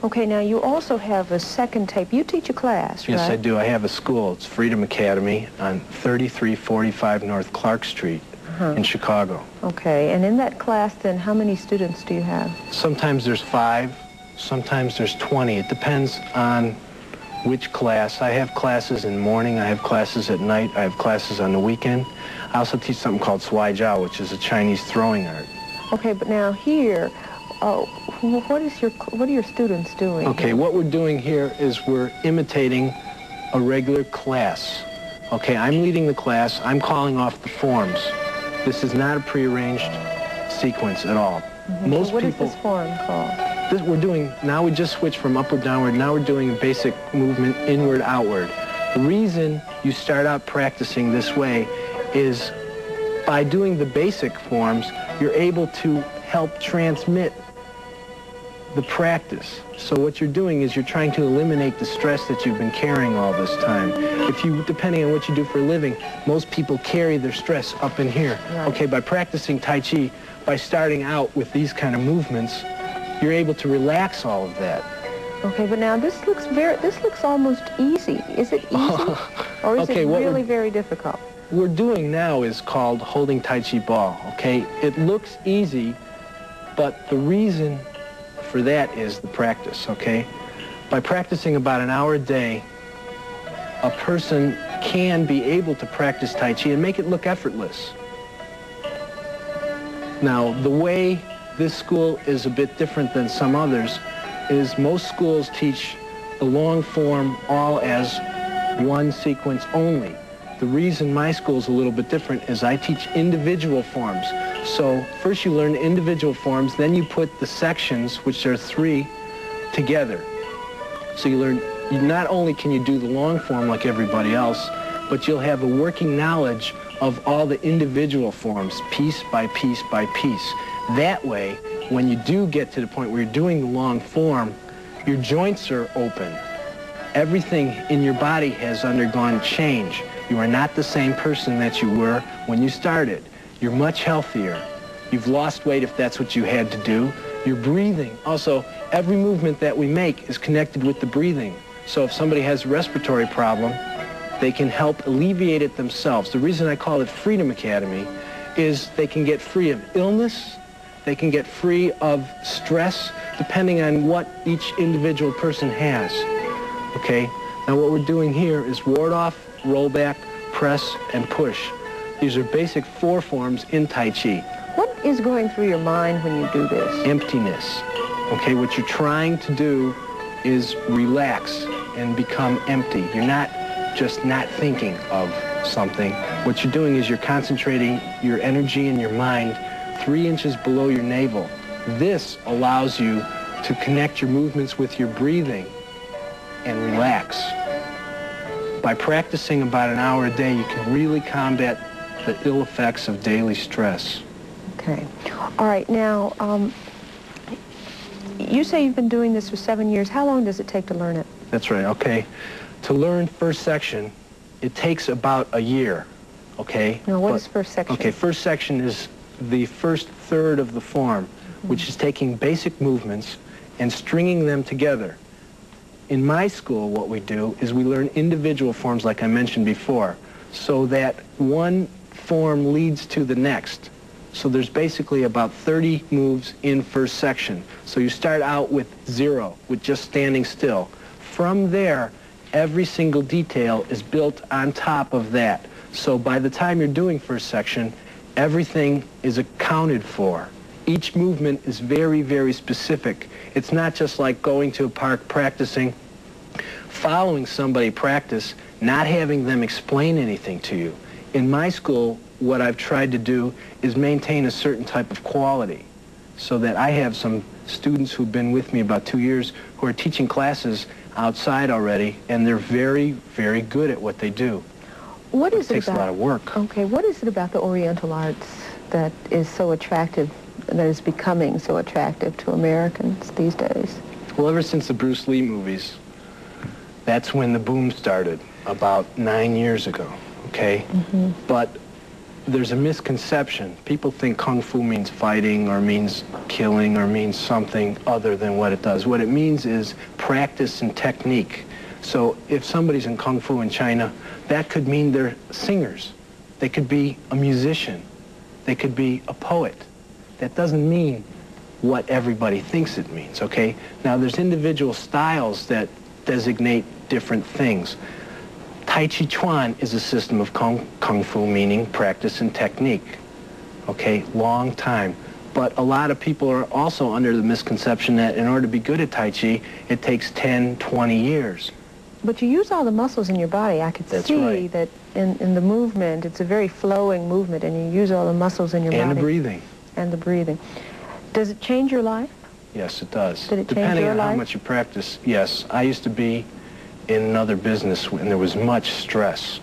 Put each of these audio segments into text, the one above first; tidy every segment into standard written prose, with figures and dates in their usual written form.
Okay, now you also have a second tape. You teach a class, right? Yes, I do. I have a school. It's Freedom Academy on 3345 North Clark Street in Chicago. Okay, and in that class, then, how many students do you have? Sometimes there's 5, sometimes there's 20. It depends on which class. I have classes in the morning, I have classes at night, I have classes on the weekend. I also teach something called Swai Jiao, which is a Chinese throwing art. Okay, but now here, what are your students doing? Okay, here? what we're doing here is we're imitating a regular class. Okay, I'm leading the class, I'm calling off the forms. This is not a prearranged sequence at all. Most what people, is this form called? Now we just switched from upward, downward. Now we're doing a basic movement, inward, outward. The reason you start out practicing this way is by doing the basic forms, you're able to help transmit the practice. So what you're doing is you're trying to eliminate the stress that you've been carrying all this time. Depending on what you do for a living, most people carry their stress up in here. Right. Okay, by practicing Tai Chi, by starting out with these kind of movements, you're able to relax all of that. Okay, but now this looks almost easy. Is it easy? Or is it really very difficult? What we're doing now is called holding Tai Chi ball, okay? It looks easy, but the reason for that is the practice, okay? By practicing about an hour a day, a person can be able to practice Tai Chi and make it look effortless. Now, the way this school is a bit different than some others is most schools teach the long form all as one sequence only. The reason my school is a little bit different is I teach individual forms. So first you learn individual forms, then you put the sections, which are 3, together. So not only can you do the long form like everybody else, but you'll have a working knowledge of all the individual forms, piece by piece by piece. That way, when you do get to the point where you're doing the long form, your joints are open. Everything in your body has undergone change. You are not the same person that you were when you started. You're much healthier. You've lost weight if that's what you had to do. You're breathing. Also, every movement that we make is connected with the breathing. So if somebody has a respiratory problem, they can help alleviate it themselves. The reason I call it Freedom Academy is they can get free of illness, they can get free of stress, depending on what each individual person has. Okay? Now what we're doing here is ward off, roll back, press, and push. These are basic 4 forms in Tai Chi. What is going through your mind when you do this? Emptiness. Okay, what you're trying to do is relax and become empty. You're not just not thinking of something. What you're doing is you're concentrating your energy and your mind 3 inches below your navel. This allows you to connect your movements with your breathing and relax. By practicing about an hour a day, you can really combat the ill effects of daily stress. Okay. All right. Now, you say you've been doing this for 7 years. How long does it take to learn it? That's right. Okay. To learn first section, it takes about a year. Okay. Now, what is first section? Okay. First section is the first third of the form, which is taking basic movements and stringing them together. In my school, what we do is we learn individual forms, like I mentioned before, so that one form leads to the next. So there's basically about 30 moves in first section. So you start out with 0, with just standing still. From there, every single detail is built on top of that. So by the time you're doing first section, everything is accounted for. Each movement is very, very specific. It's not just like going to a park practicing, following somebody practice, not having them explain anything to you. In my school, what I've tried to do is maintain a certain type of quality, so that I have some students who've been with me about 2 years who are teaching classes outside already, and they're very, very good at what they do. What is it takes a lot of work. Okay, what is it about the Oriental arts that is so attractive, that is becoming so attractive to Americans these days? Well, ever since the Bruce Lee movies, that's when the boom started, about 9 years ago, okay? But there's a misconception. People think Kung Fu means fighting or means killing or means something other than what it does. What it means is practice and technique. So if somebody's in Kung Fu in China, that could mean they're singers. They could be a musician. They could be a poet. That doesn't mean what everybody thinks it means, okay? Now, there's individual styles that designate different things. Tai Chi Chuan is a system of Kung Fu, meaning practice and technique, okay? Long time. But a lot of people are also under the misconception that in order to be good at Tai Chi, it takes 10, 20 years. But you use all the muscles in your body. I could see that in the movement, it's a very flowing movement, and you use all the muscles in your body. And the breathing. And the breathing. Does it change your life? Yes, it does. Did it change Depending your on life? how much you practice, yes. I used to be in another business and there was much stress.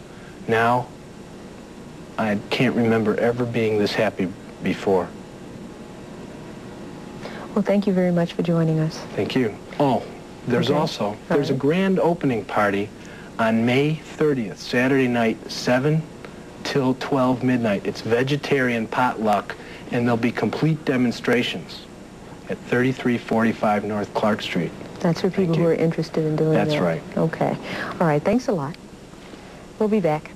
Now, I can't remember ever being this happy before. Well, thank you very much for joining us. Thank you. Oh, there's a grand opening party on May 30th, Saturday night, 7 till 12 midnight. It's vegetarian potluck, and there'll be complete demonstrations at 3345 North Clark Street. That's for people who are interested in doing that. That's right. Okay. All right. Thanks a lot. We'll be back.